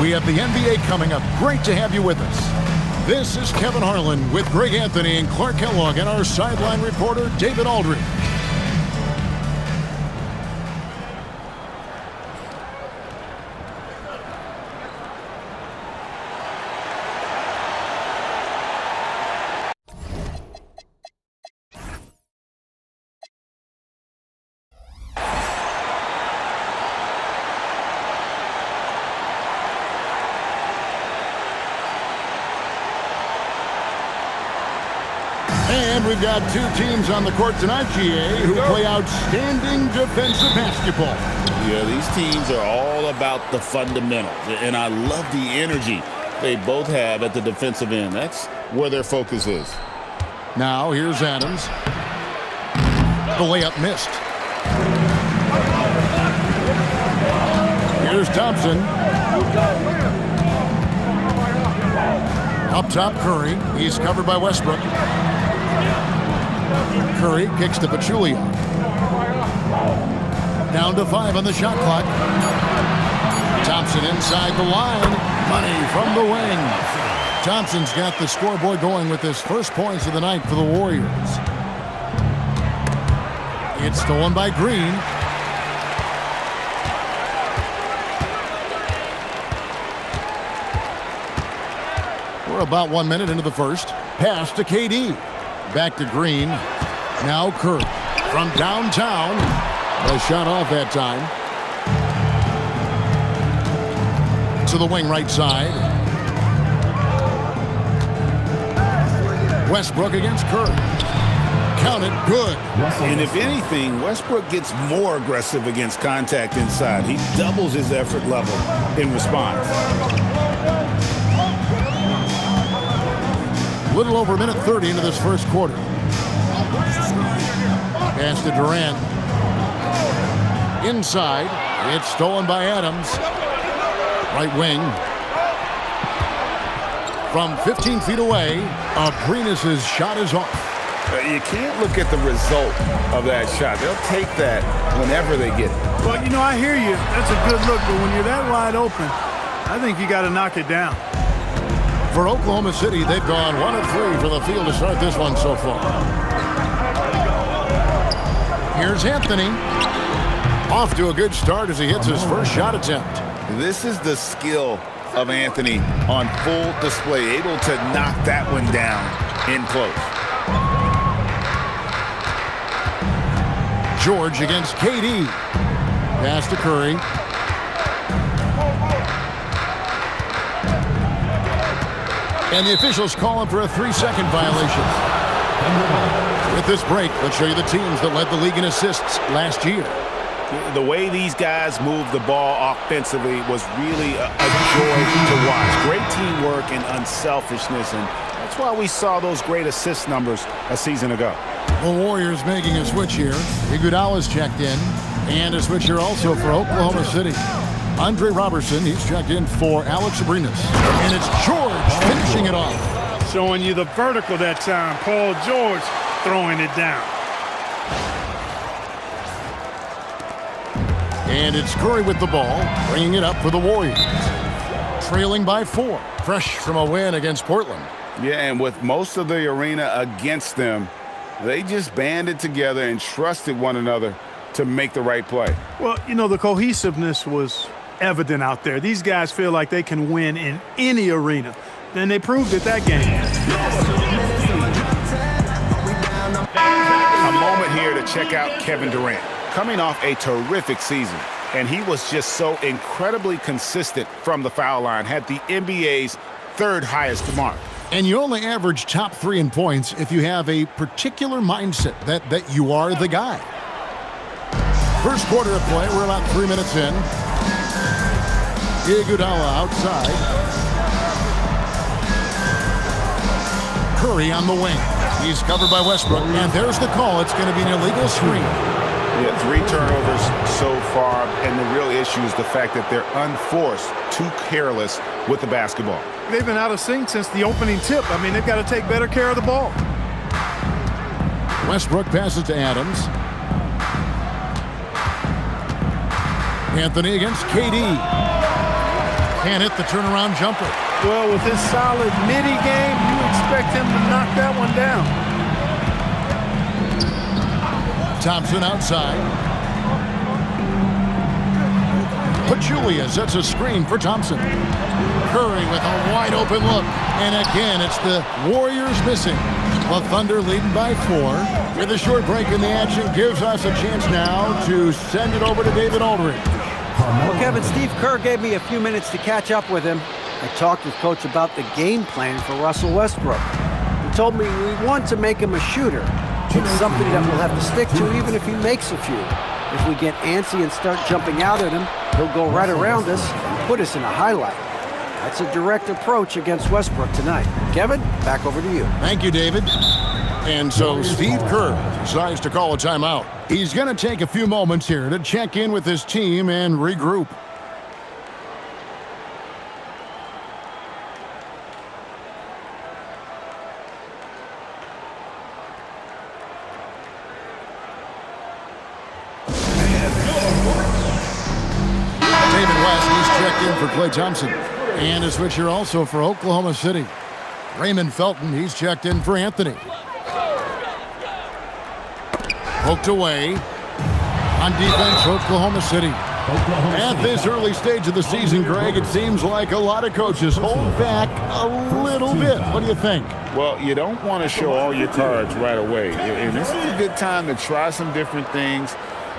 We have the NBA coming up. Great to have you with us. This is Kevin Harlan with Greg Anthony and Clark Kellogg and our sideline reporter, David Aldridge. And we've got two teams on the court tonight, GA, who play outstanding defensive basketball. Yeah, these teams are all about the fundamentals, and I love the energy they both have at the defensive end. That's where their focus is. Now, here's Adams. The layup missed. Here's Thompson. Up top, Curry. He's covered by Westbrook. Curry kicks to Pachulia. Down to 5 on the shot clock. Thompson inside the line. Money from the wing. Thompson's got the scoreboard going with his first points of the night for the Warriors. It's stolen by Green. We're about 1 minute into the first. Pass to KD. Back to Green. Now Curry from downtown. A shot off that time. To the wing right side. Westbrook against Curry. Count it, good. And if anything, Westbrook gets more aggressive against contact inside. He doubles his effort level in response. Little over a minute 30 into this first quarter. Pass to Durant. Inside. It's stolen by Adams. Right wing. From 15 feet away, Abrines' shot is off. You can't look at the result of that shot. They'll take that whenever they get it. Well, you know, I hear you. That's a good look, but when you're that wide open, I think you got to knock it down. For Oklahoma City, they've gone 1 of 3 from the field to start this one so far. Here's Anthony. Off to a good start as he hits his first shot attempt. This is the skill of Anthony on full display, able to knock that one down in close. George against KD. Pass to Curry. And the officials call him for a 3-second violation. With this break, let's show you the teams that led the league in assists last year. The way these guys moved the ball offensively was really a joy to watch. Great teamwork and unselfishness, and that's why we saw those great assist numbers a season ago. The Warriors making a switch here. Iguodala's checked in, and a switch here also for Oklahoma City. Andre Robertson, he's checked in for Alex Abrines. And it's George finishing it off. Showing you the vertical that time. Paul George throwing it down. And it's Curry with the ball, bringing it up for the Warriors. Trailing by 4, fresh from a win against Portland. Yeah, and with most of the arena against them, they just banded together and trusted one another to make the right play. Well, you know, the cohesiveness was evident out there. These guys feel like they can win in any arena. And they proved it that game. A moment here to check out Kevin Durant. Coming off a terrific season, and he was just so incredibly consistent from the foul line, had the NBA's 3rd highest mark. And you only average top 3 in points if you have a particular mindset that you are the guy. First quarter of play, we're about 3 minutes in. Iguodala outside. Curry on the wing. He's covered by Westbrook, and there's the call. It's going to be an illegal screen. Yeah, 3 turnovers so far, and the real issue is the fact that they're unforced, too careless with the basketball. They've been out of sync since the opening tip. I mean, they've got to take better care of the ball. Westbrook passes to Adams. Anthony against KD. Can't hit the turnaround jumper. Well, with his solid midi game, you expect him to knock that one down. Thompson outside. Pachulia sets a screen for Thompson. Curry with a wide open look. And again, it's the Warriors missing. The Thunder leading by 4. With a short break in the action, gives us a chance now to send it over to David Aldridge. Well, Kevin, Steve Kerr gave me a few minutes to catch up with him. I talked with Coach about the game plan for Russell Westbrook. He told me we want to make him a shooter. It's something that we'll have to stick to even if he makes a few. If we get antsy and start jumping out at him, he'll go right around us and put us in a highlight. That's a direct approach against Westbrook tonight. Kevin, back over to you. Thank you, David. And so Steve Kerr decides to call a timeout. He's going to take a few moments here to check in with his team and regroup. David West, he's checked in for Klay Thompson. And a switch here also for Oklahoma City. Raymond Felton, he's checked in for Anthony. Poked away. On defense, Oklahoma City. At this early stage of the season, Greg, it seems like a lot of coaches hold back a little bit. What do you think? Well, you don't want to show all your cards right away. And this is a good time to try some different things,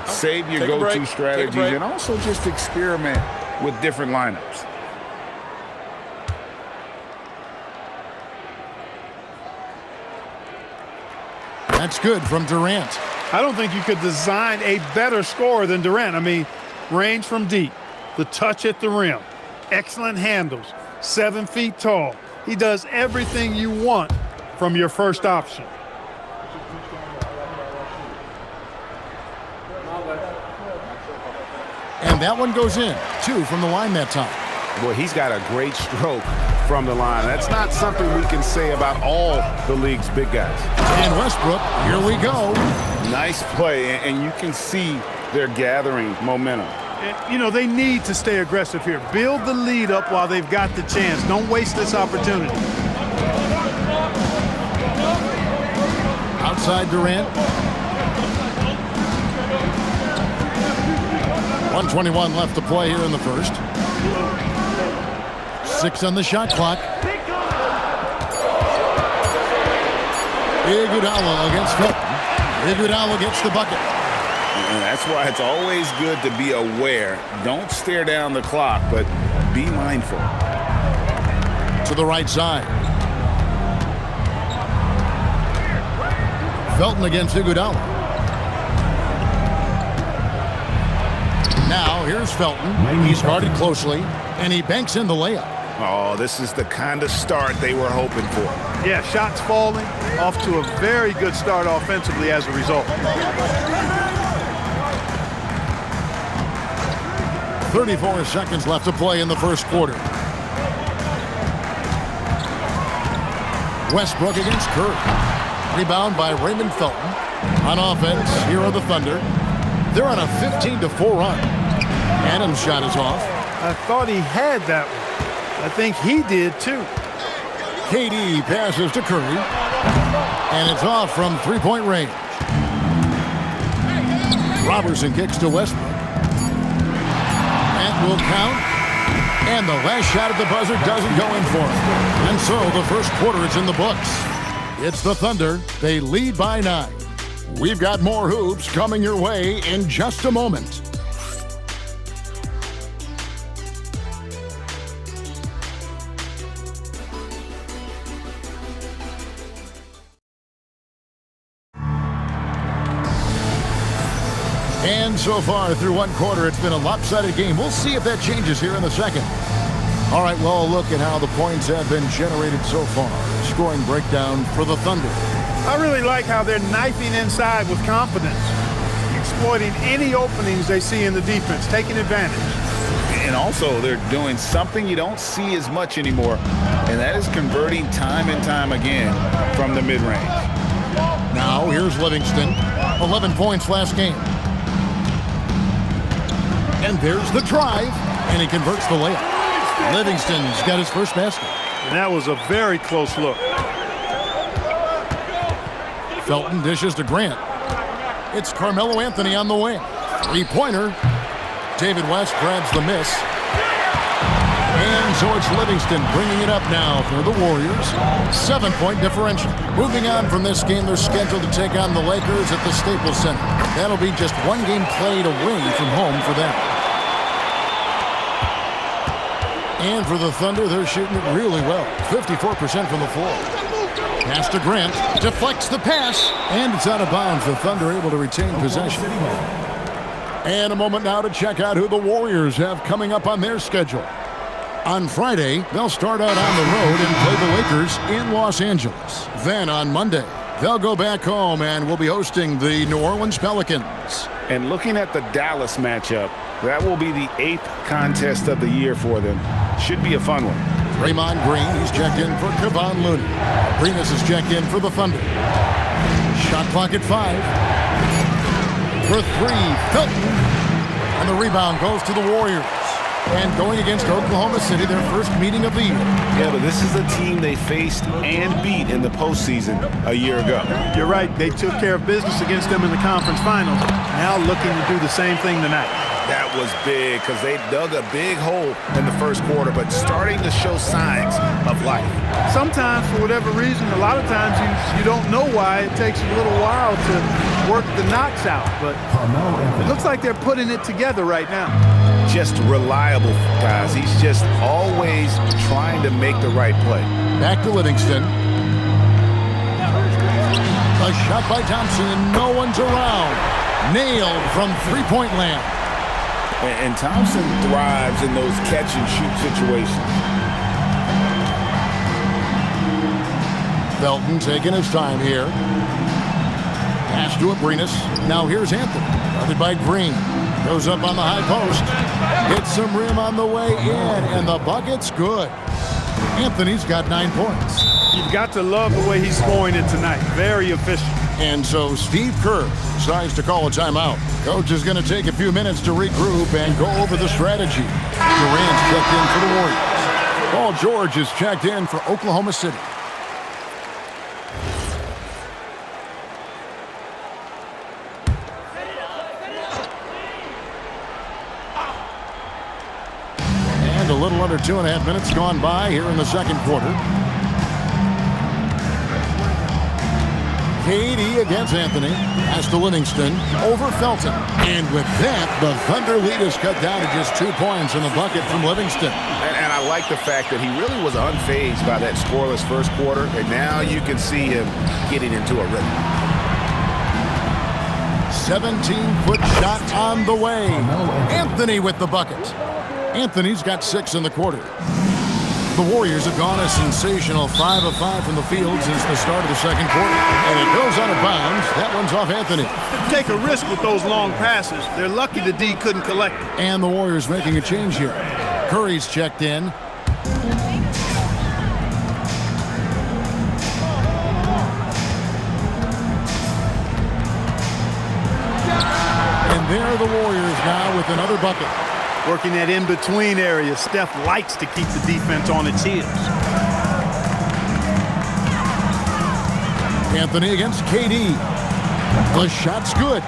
save your go-to strategies, and also just experiment with different lineups. That's good from Durant. I don't think you could design a better scorer than Durant. I mean, range from deep, the touch at the rim, excellent handles, 7 feet tall. He does everything you want from your first option. And that one goes in. 2 from the line that time. Boy, he's got a great stroke from the line. That's not something we can say about all the league's big guys. And Westbrook, here we go. Nice play, and you can see they're gathering momentum. You know, they need to stay aggressive here. Build the lead up while they've got the chance. Don't waste this opportunity. Outside Durant. 1:21 left to play here in the first. 6 on the shot clock. Iguodala against Felton. Iguodala gets the bucket. And that's why it's always good to be aware. Don't stare down the clock, but be mindful. To the right side. Felton against Iguodala. Now, here's Felton. He's guarded closely, and he banks in the layup. Oh, this is the kind of start they were hoping for. Yeah, shots falling, off to a very good start offensively as a result. 34 seconds left to play in the first quarter. Westbrook against Curry. Rebound by Raymond Felton. On offense, here are the Thunder. They're on a 15-4 run. Adams' shot is off. I thought he had that one. I think he did too. KD passes to Curry. And it's off from three-point range. Robertson kicks to Westbrook. That will count. And the last shot at the buzzer doesn't go in for him. And so the first quarter is in the books. It's the Thunder. They lead by 9. We've got more hoops coming your way in just a moment. And so far through one quarter, it's been a lopsided game. We'll see if that changes here in the second. All right, well, look at how the points have been generated so far. Scoring breakdown for the Thunder. I really like how they're knifing inside with confidence, exploiting any openings they see in the defense, taking advantage. And also, they're doing something you don't see as much anymore, and that is converting time and time again from the mid-range. Now, here's Livingston. 11 points last game. And there's the drive, and he converts the layup. Livingston's got his first basket. And that was a very close look. Felton dishes to Grant. It's Carmelo Anthony on the wing. Three-pointer. David West grabs the miss. And so it's Livingston bringing it up now for the Warriors. 7-point differential. Moving on from this game, they're scheduled to take on the Lakers at the Staples Center. That'll be just one game played away from home for them. And for the Thunder, they're shooting it really well. 54% from the floor. Pass to Grant. Deflects the pass. And it's out of bounds. The Thunder able to retain possession. And a moment now to check out who the Warriors have coming up on their schedule. On Friday, they'll start out on the road and play the Lakers in Los Angeles. Then on Monday, they'll go back home and will be hosting the New Orleans Pelicans. And looking at the Dallas matchup, that will be the 8th contest of the year for them. Should be a fun one. Draymond Green, he's checked in for Kevon Looney. Arenas is checked in for the Thunder. Shot clock at 5. For 3, Felton. And the rebound goes to the Warriors. And going against Oklahoma City, their first meeting of the year. Yeah, but this is a team they faced and beat in the postseason a year ago. You're right. They took care of business against them in the conference finals. Now looking to do the same thing tonight. That was big because they dug a big hole in the first quarter, but starting to show signs of life. Sometimes, for whatever reason, a lot of times you don't know why. It takes a little while to work the knocks out, but it looks like they're putting it together right now. Just reliable, guys. He's just always trying to make the right play. Back to Livingston. A shot by Thompson, and no one's around. Nailed from three-point land. And Thompson thrives in those catch-and-shoot situations. Felton taking his time here. Pass to Abrinas. Now here's Anthony. Guarded by Green. Goes up on the high post. Hits some rim on the way in, and the bucket's good. Anthony's got 9 points. You've got to love the way he's scoring it tonight. Very efficient. And so Steve Kerr decides to call a timeout. Coach is going to take a few minutes to regroup and go over the strategy. Durant's checked in for the Warriors. Paul George is checked in for Oklahoma City. And a little under 2.5 minutes gone by here in the second quarter. KD against Anthony. Pass to Livingston. Over Felton. And with that, the Thunder lead is cut down to just 2 points in the bucket from Livingston. And I like the fact that he really was unfazed by that scoreless first quarter. And now you can see him getting into a rhythm. 17-foot shot on the way. Anthony with the bucket. Anthony's got 6 in the quarter. The Warriors have gone a sensational 5 of 5 from the field since the start of the second quarter. And it goes out of bounds. That one's off Anthony. Take a risk with those long passes. They're lucky the D couldn't collect it. And the Warriors making a change here. Curry's checked in. And there are the Warriors now with another bucket. Working that in-between area. Steph likes to keep the defense on its heels. Anthony against KD. The shot's good.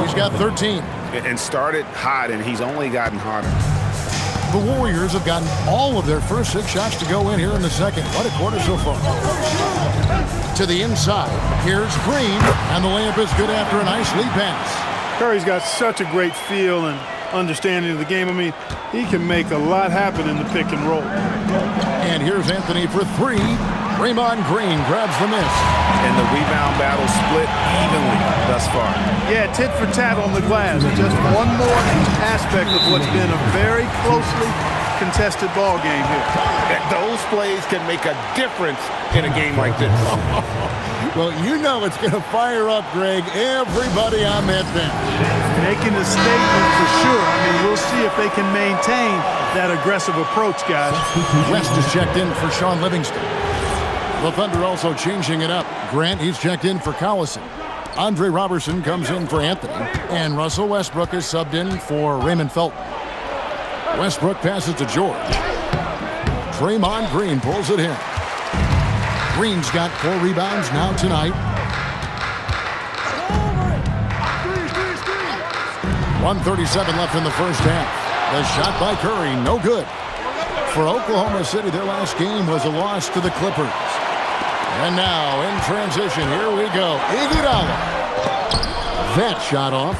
He's got 13. And started hot, and he's only gotten hotter. The Warriors have gotten all of their first 6 shots to go in here in the second. What a quarter so far. To the inside. Here's Green. And the layup is good after a nice lead pass. Curry's got such a great feel and understanding of the game. I mean, he can make a lot happen in the pick and roll. And here's Anthony for 3. Draymond Green grabs the miss. And the rebound battle split evenly thus far. Yeah, tit for tat on the glass. Just one more aspect of what's been a very closely contested ball game here. And those plays can make a difference in a game like this. Well, you know it's going to fire up, Greg, everybody on that bench. Making a statement for sure. I mean, we'll see if they can maintain that aggressive approach, guys. West is checked in for Sean Livingston. The Thunder also changing it up. Grant, he's checked in for Collison. Andre Robertson comes in for Anthony. And Russell Westbrook is subbed in for Raymond Felton. Westbrook passes to George. Draymond Green pulls it in. Green's got 4 rebounds now tonight. 1:37 left in the first half. The shot by Curry, no good. For Oklahoma City, their last game was a loss to the Clippers. And now, in transition, here we go. Iguodala. That shot off.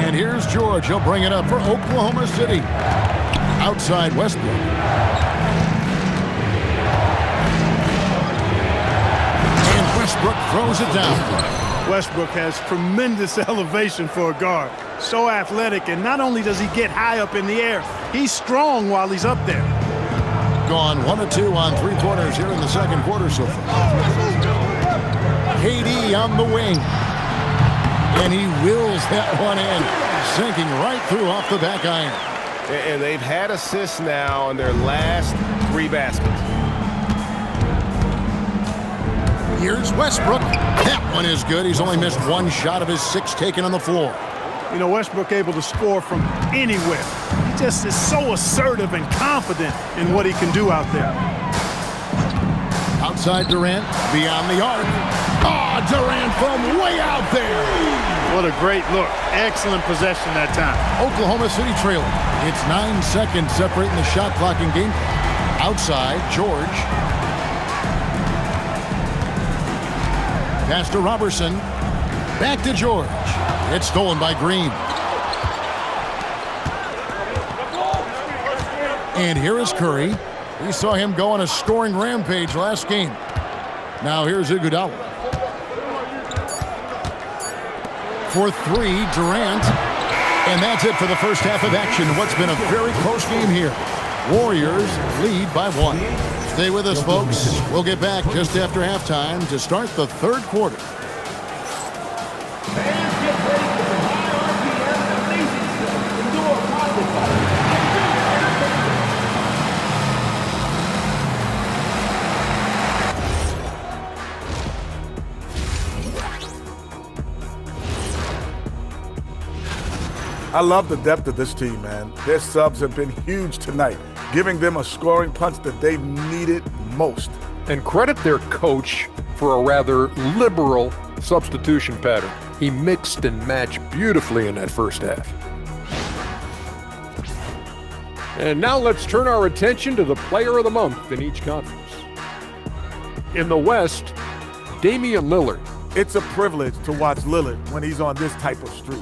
And here's George. He'll bring it up for Oklahoma City. Outside Westbrook. And Westbrook throws it down. Westbrook has tremendous elevation for a guard. So athletic, and not only does he get high up in the air, he's strong while he's up there. Gone 1 of 2 on 3 quarters here in the second quarter so far. KD on the wing. And he wills that one in, sinking right through off the back iron. And they've had assists now on their last 3 baskets. Here's Westbrook. That one is good. He's only missed 1 shot of his 6 taken on the floor. You know, Westbrook able to score from anywhere. He just is so assertive and confident in what he can do out there. Outside Durant, beyond the arc. Oh, Durant from way out there. What a great look. Excellent possession that time. Oklahoma City trailing. It's 9 seconds separating the shot clock and game clock. Outside, George. Pass to Robertson. Back to George. It's stolen by Green. And here is Curry. We saw him go on a scoring rampage last game. Now here's Iguodala. For 3, Durant. And that's it for the first half of action. What's been a very close game here. Warriors lead by 1. Stay with us, folks. We'll get back just after halftime to start the third quarter. I love the depth of this team, man. Their subs have been huge tonight, giving them a scoring punch that they've needed most. And credit their coach for a rather liberal substitution pattern. He mixed and matched beautifully in that first half. And now let's turn our attention to the player of the month in each conference. In the West, Damian Lillard. It's a privilege to watch Lillard when he's on this type of streak.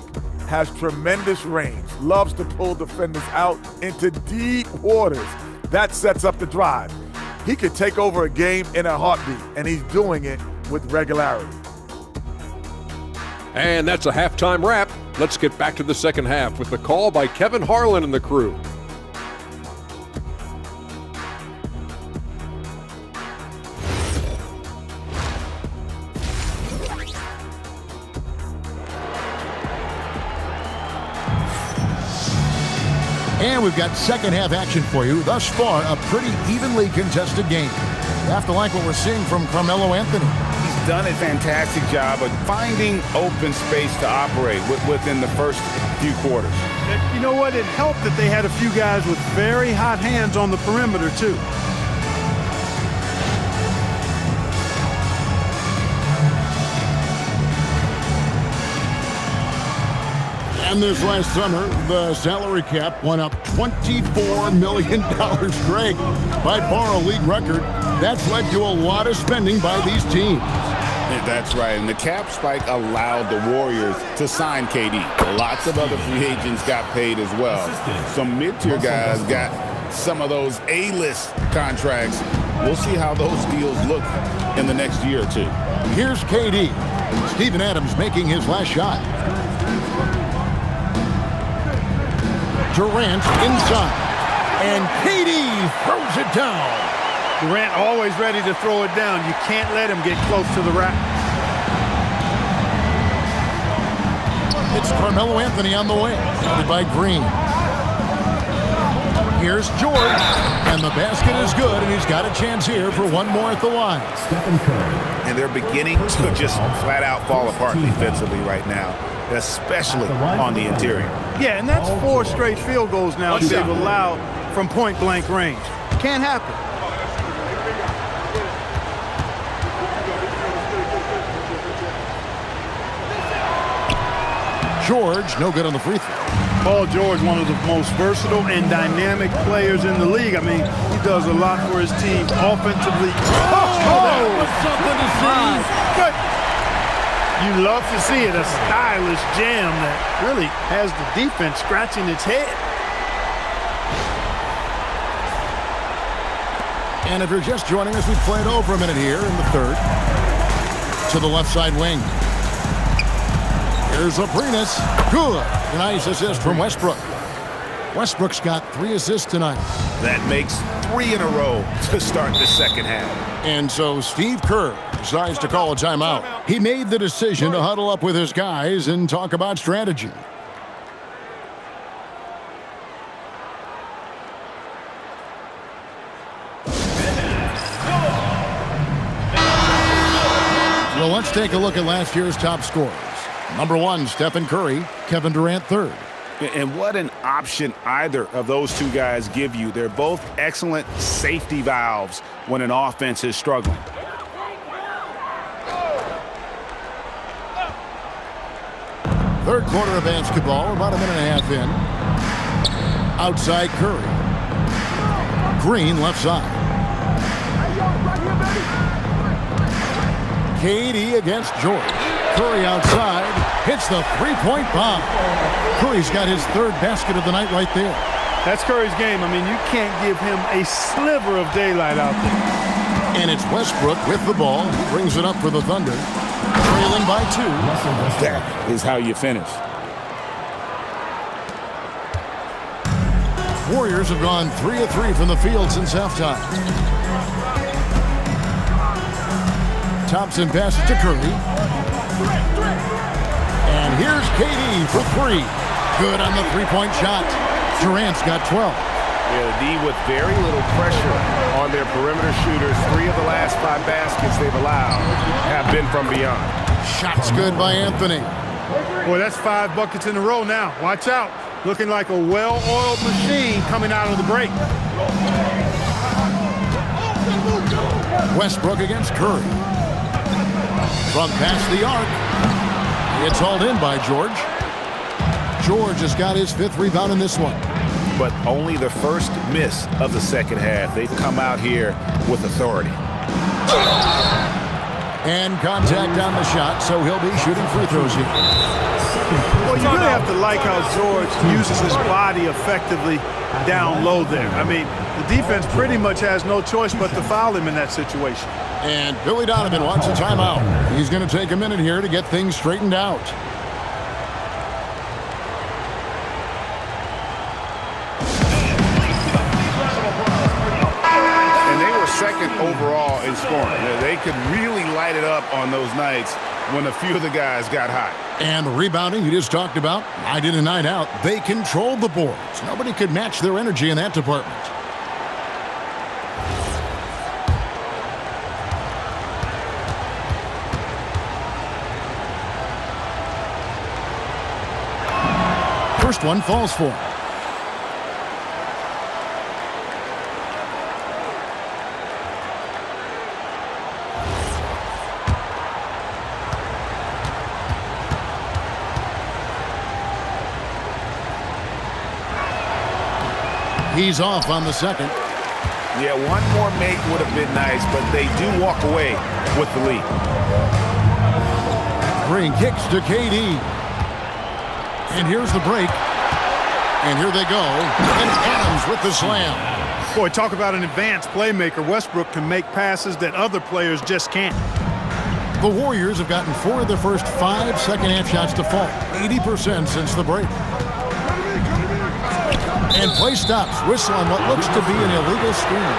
Has tremendous range, loves to pull defenders out into deep waters. That sets up the drive. He could take over a game in a heartbeat, and he's doing it with regularity. And that's a halftime wrap. Let's get back to the second half with the call by Kevin Harlan and the crew. And we've got second half action for you. Thus far, a pretty evenly contested game. You have to like what we're seeing from Carmelo Anthony. He's done a fantastic job of finding open space to operate within the first few quarters. You know what? It helped that they had a few guys with very hot hands on the perimeter, too. And this last summer, the salary cap went up $24 million, Greg. By far a league record. That's led to a lot of spending by these teams. That's right, and the cap spike allowed the Warriors to sign KD. Lots of other free agents got paid as well. Some mid-tier guys got some of those A-list contracts. We'll see how those deals look in the next year or two. Here's KD. Steven Adams making his last shot. Durant inside. And KD throws it down. Durant always ready to throw it down. You can't let him get close to the rack. It's Carmelo Anthony on the way. Guarded by Green. Here's George. And the basket is good, and he's got a chance here for one more at the line. And they're beginning to just flat out fall apart defensively right now, especially on the interior. Yeah, and that's 4 straight field goals now that they've allowed from point-blank range. Can't happen. George, no good on the free throw. Paul George, one of the most versatile and dynamic players in the league. I mean, he does a lot for his team offensively. That was something to see. Good. You love to see it, a stylish jam that really has the defense scratching its head. And if you're just joining us, we've played over a minute here in the third. To the left side wing. Here's Abrines. Good. Nice assist from Westbrook. Westbrook's got 3 assists tonight. That makes 3 in a row to start the second half. And so Steve Kerr decides to call a timeout. He made the decision to huddle up with his guys and talk about strategy. Well, let's take a look at last year's top scorers. Number 1, Stephen Curry. Kevin Durant, 3rd. And what an option either of those two guys give you. They're both excellent safety valves when an offense is struggling. Third quarter of basketball, about a minute and a half in. Outside Curry. Green, left side. KD against George. Curry outside, hits the three-point bomb. Curry's got his 3rd basket of the night right there. That's Curry's game. I mean, you can't give him a sliver of daylight out there. And it's Westbrook with the ball. He brings it up for the Thunder. Trailing by 2. That is how you finish. Warriors have gone 3 of 3 from the field since halftime. Thompson passes to Curry. And here's KD for 3. Good on the three-point shot. Durant's got 12. Yeah, the D with very little pressure on their perimeter shooters. 3 of the last 5 baskets they've allowed have been from beyond. Shots good by Anthony. Boy, that's 5 buckets in a row now. Watch out. Looking like a well-oiled machine coming out of the break. Westbrook against Curry. From past the arc. It's hauled in by George. George has got his 5th rebound in this one. But only the first miss of the second half. They've come out here with authority. And contact on the shot, so he'll be shooting free throws here. Well, you really have to like how George uses his body effectively down low there. I mean, the defense pretty much has no choice but to foul him in that situation. And Billy Donovan wants a timeout. He's going to take a minute here to get things straightened out. And they were 2nd overall in scoring. They could really light it up on those nights when a few of the guys got hot. And rebounding, you just talked about, night in and night out, they controlled the boards. Nobody could match their energy in that department. First one falls for him. He's off on the second. Yeah, one more make would have been nice, but they do walk away with the lead. Green kicks to KD. And here's the break. And here they go. And Adams with the slam. Boy, talk about an advanced playmaker. Westbrook can make passes that other players just can't. The Warriors have gotten 4 of their first 5 second-half shots to fall. 80% since the break. And play stops. Whistle on what looks to be an illegal screen.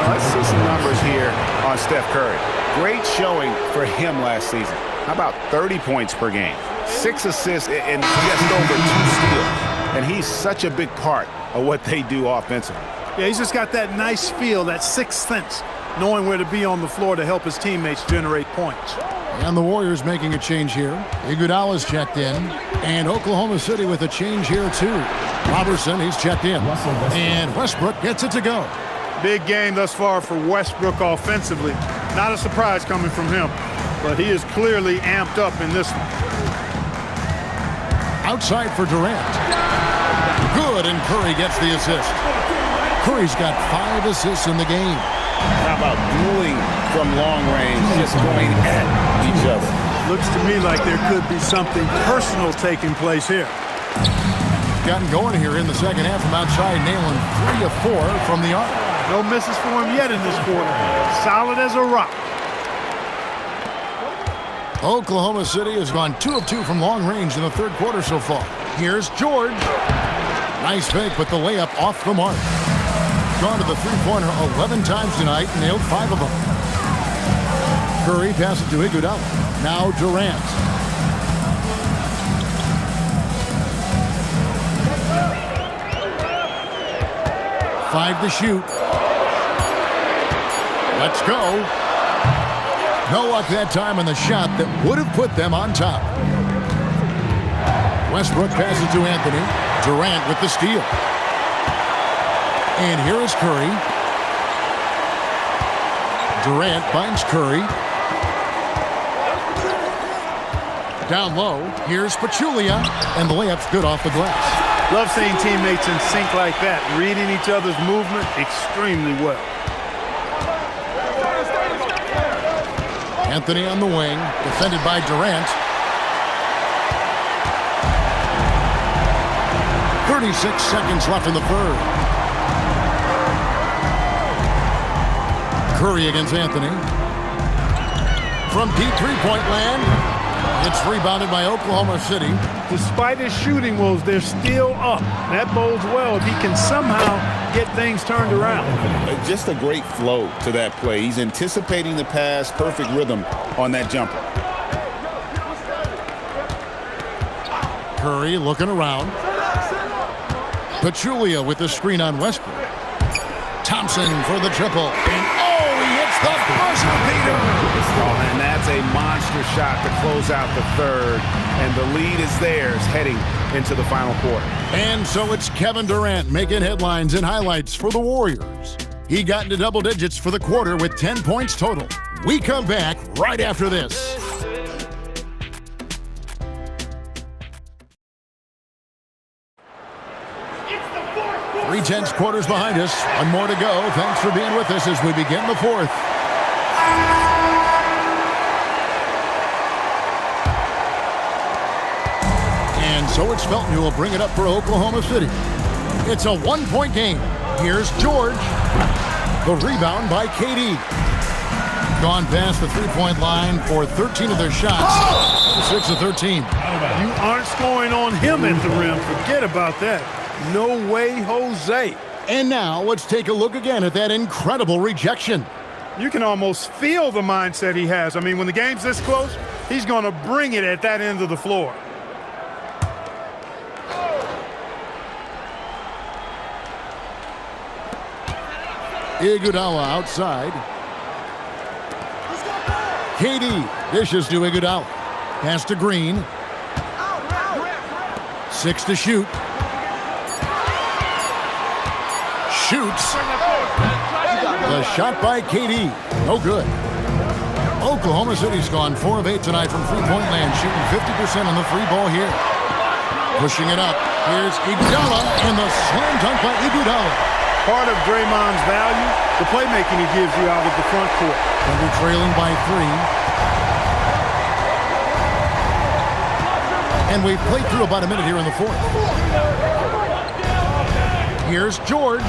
Let's see some numbers here on Steph Curry. Great showing for him last season. How about 30 points per game? 6 assists and just over 2 steals. And he's such a big part of what they do offensively. Yeah, he's just got that nice feel, that sixth sense. knowing where to be on the floor to help his teammates generate points. And the Warriors making a change here. Iguodala's checked in. And Oklahoma City with a change here, too. Robertson, he's checked in. And Westbrook gets it to go. Big game thus far for Westbrook offensively. Not a surprise coming from him, but he is clearly amped up in this one. Outside for Durant. Good, and Curry gets the assist. Curry's got 5 assists in the game. How about dueling from long range, just going at each other? Looks to me like there could be something personal taking place here. Gotten going here in the second half from outside, nailing 3 of 4 from the arc. No misses for him yet in this quarter. Solid as a rock. Oklahoma City has gone 2 of 2 from long range in the third quarter so far. Here's George. Nice fake, but the layup off the mark. Gone to the three-pointer 11 times tonight, nailed 5 of them. Curry passes to Iguodala. Now Durant. Five to shoot. Let's go. No luck that time on the shot that would have put them on top. Westbrook passes to Anthony. Durant with the steal. And here is Curry. Durant finds Curry. Down low, here's Pachulia, and the layup's good off the glass. Love seeing teammates in sync like that, reading each other's movement extremely well. Anthony on the wing, defended by Durant. 36 seconds left in the third. Curry against Anthony. From deep three-point land. It's rebounded by Oklahoma City. Despite his shooting woes, they're still up. That bodes well if he can somehow get things turned around. Just a great flow to that play. He's anticipating the pass, perfect rhythm on that jumper. Curry looking around. Pachulia with the screen on Westbrook. Thompson for the triple. And he hits the buzzer beater. Oh, and that's a monster shot to close out the third. And the lead is theirs heading into the final quarter. And so it's Kevin Durant making headlines and highlights for the Warriors. He got into double digits for the quarter with 10 points total. We come back right after this. 3/10 quarters behind us. One more to go. Thanks for being with us as we begin the fourth. And so it's Felton who will bring it up for Oklahoma City. It's a one-point game. Here's George. The rebound by KD. Gone past the three-point line for 13 of their shots. 6 of 13. You aren't scoring on him at the rim. Forget about that. No way, Jose. And now let's take a look again at that incredible rejection. You can almost feel the mindset he has. I mean, when the game's this close, he's going to bring it at that end of the floor. Iguodala outside. KD dishes to Iguodala. Pass to Green. 6 to shoot. Shoots. The shot by KD. No good. Oklahoma City's gone 4 of 8 tonight from three-point land, shooting 50% on the free ball here. Pushing it up. Here's Iguodala, and the slam dunk by Iguodala. Part of Draymond's value, the playmaking he gives you out of the front court. Thunder trailing by 3. And we've played through about a minute here in the fourth. Here's George.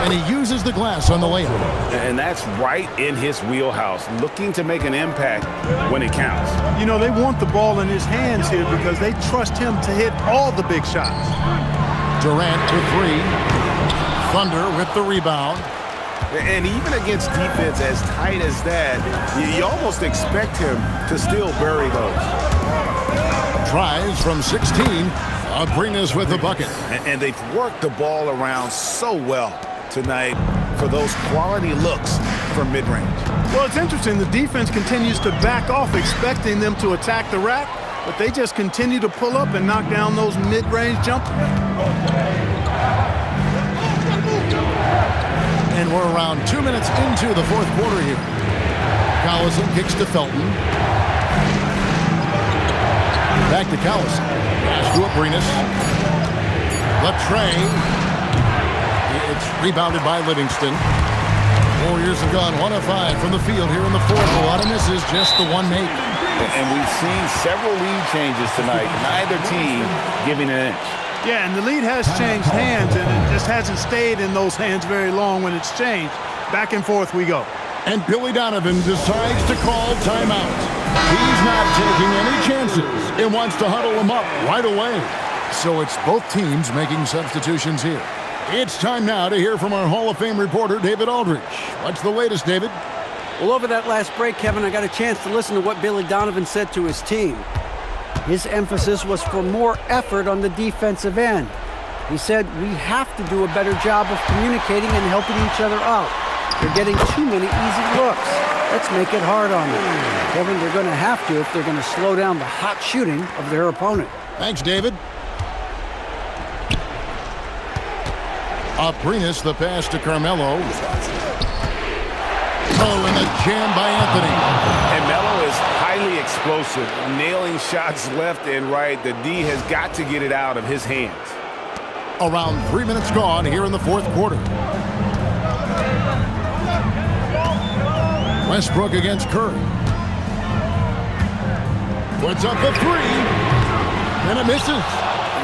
And he uses the glass on the layup. And that's right in his wheelhouse, looking to make an impact when it counts. You know, they want the ball in his hands here because they trust him to hit all the big shots. Durant to 3. Thunder with the rebound. And even against defense as tight as that, you almost expect him to still bury those. Tries from 16. Abrinas with the bucket. And they've worked the ball around so well tonight. for those quality looks from mid-range. Well, it's interesting. The defense continues to back off, expecting them to attack the rack, but they just continue to pull up and knock down those mid-range jumpers. And we're around 2 minutes into the fourth quarter here. Collison kicks to Felton. Back to Collison. Pass to Abrines. The tray. It's rebounded by Livingston. Warriors have gone 1 of 5 from the field here in the fourth. A lot of misses, just the one make. And we've seen several lead changes tonight. Neither team giving an inch. Yeah, and the lead has changed hands, and it just hasn't stayed in those hands very long when it's changed. Back and forth we go. And Billy Donovan decides to call timeout. He's not taking any chances and wants to huddle them up right away. So it's both teams making substitutions here. It's time now to hear from our Hall of Fame reporter, David Aldridge. What's the latest, David? Well, over that last break, Kevin, I got a chance to listen to what Billy Donovan said to his team. His emphasis was for more effort on the defensive end. He said, we have to do a better job of communicating and helping each other out. They're getting too many easy looks. Let's make it hard on them. Kevin, they're going to have to if they're going to slow down the hot shooting of their opponent. Thanks, David. Abrines, the pass to Carmelo. Oh, and the jam by Anthony. And Melo is highly explosive, nailing shots left and right. The D has got to get it out of his hands. Around 3 minutes gone here in the fourth quarter. Westbrook against Curry. Puts up the three, and it misses.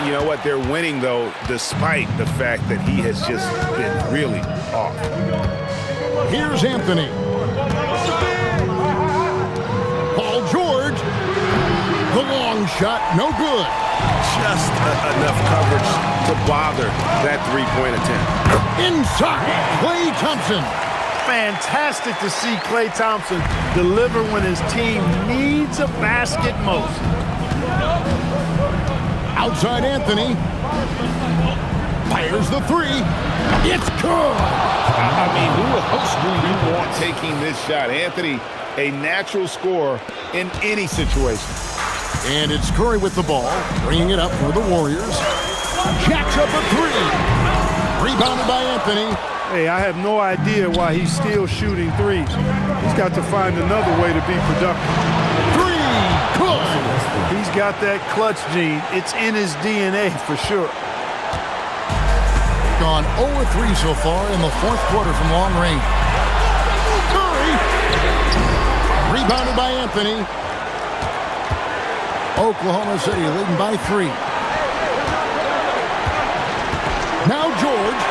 You know what? They're winning, though, despite the fact that he has just been really off. Here's Anthony. Paul George. The long shot, no good. Just enough coverage to bother that three-point attempt. Inside, Klay Thompson. Fantastic to see Klay Thompson deliver when his team needs a basket most. Outside Anthony. Fires the three. It's good. I mean, who else do you want taking this shot? Anthony, a natural scorer in any situation. And it's Curry with the ball, bringing it up for the Warriors. Jacks up a three. Rebounded by Anthony. Hey, I have no idea why he's still shooting threes. He's got to find another way to be productive. Three, good. He's got that clutch gene. It's in his DNA for sure. Gone 0-3 so far in the fourth quarter from long range. Curry. Rebounded by Anthony. Oklahoma City leading by 3. Now George.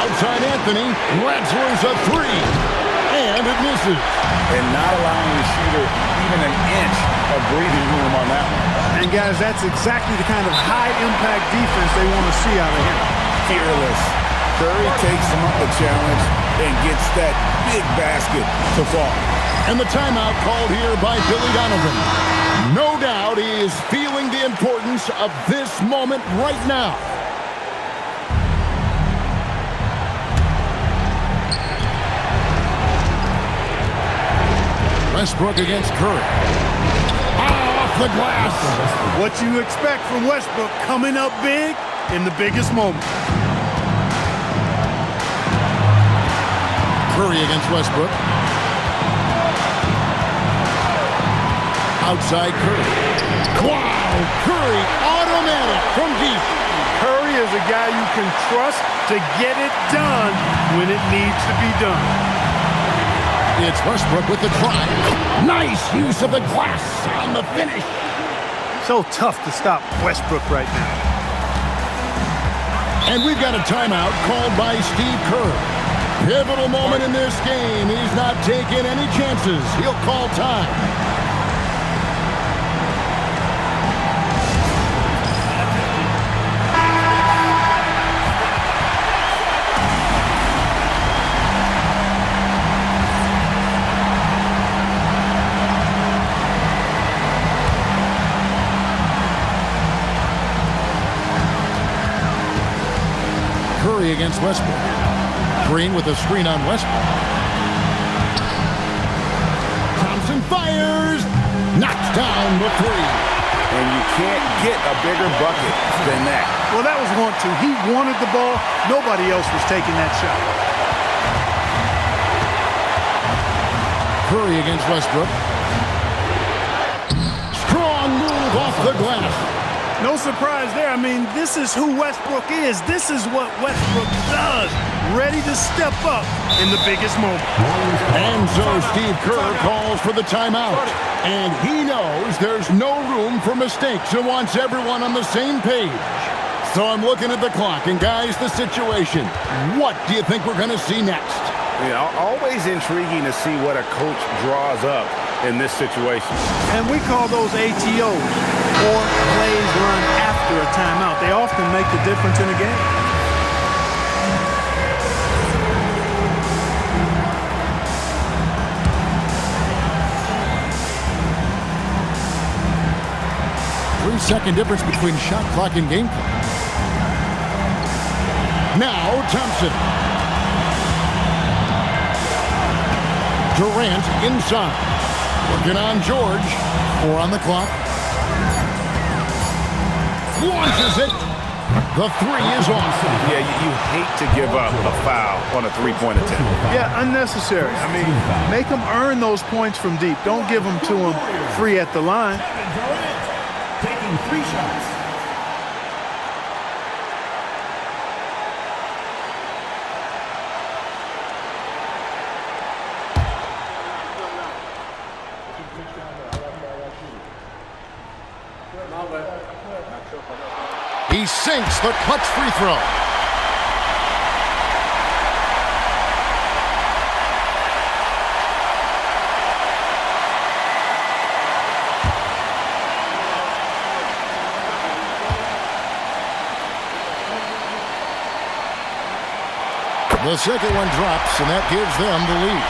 Outside Anthony. Rattles a three. And it misses. And not allowing the shooter even an inch of breathing room on that one. And guys, that's exactly the kind of high-impact defense they want to see out of him. Fearless. Curry takes him up the challenge and gets that big basket to fall. And the timeout called here by Billy Donovan. No doubt he is feeling the importance of this moment right now. Westbrook against Curry. Off the glass. What you expect from Westbrook coming up big in the biggest moment. Curry against Westbrook. Outside Curry. Wow! Curry automatic from deep. Curry is a guy you can trust to get it done when it needs to be done. It's Westbrook with the try. Nice use of the glass on the finish. So tough to stop Westbrook right now. And we've got a timeout called by Steve Kerr. Pivotal moment in this game. He's not taking any chances. He'll call time. against Westbrook. Green with a screen on Westbrook. Thompson fires. Knocks down the three. And you can't get a bigger bucket than that. Well, that was 1-2. He wanted the ball. Nobody else was taking that shot. Curry against Westbrook. Strong move off the glass. No surprise there. I mean, this is who Westbrook is. This is what Westbrook does. Ready to step up in the biggest moment. And so Steve Kerr calls for the timeout. And he knows there's no room for mistakes and wants everyone on the same page. So I'm looking at the clock. And guys, the situation. What do you think we're going to see next? You know, always intriguing to see what a coach draws up in this situation. And we call those ATOs, or plays run after a timeout. They often make the difference in a game. Three-second difference between shot clock and game clock. Now Thompson. Durant inside. Working on George. 4 on the clock. Launches it. The three is off. Yeah, you hate to give up a foul on a three-point attempt. Yeah, unnecessary. I mean, make them earn those points from deep. Don't give them to them free at the line. Taking 3 shots. He sinks the clutch free throw. The second one drops, and that gives them the lead.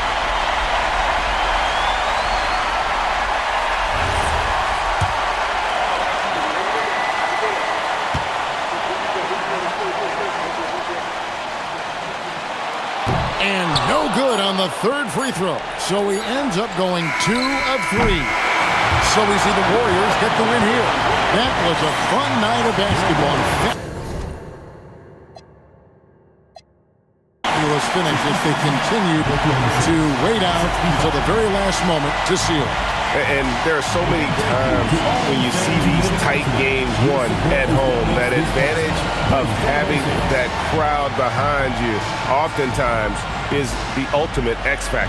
And no good on the third free throw. So he ends up going 2 of 3. So we see the Warriors get the win here. That was a fun night of basketball. Finish as they continue to wait out until the very last moment to seal. And there are so many times when you see these tight games won at home, that advantage of having that crowd behind you oftentimes is the ultimate X factor.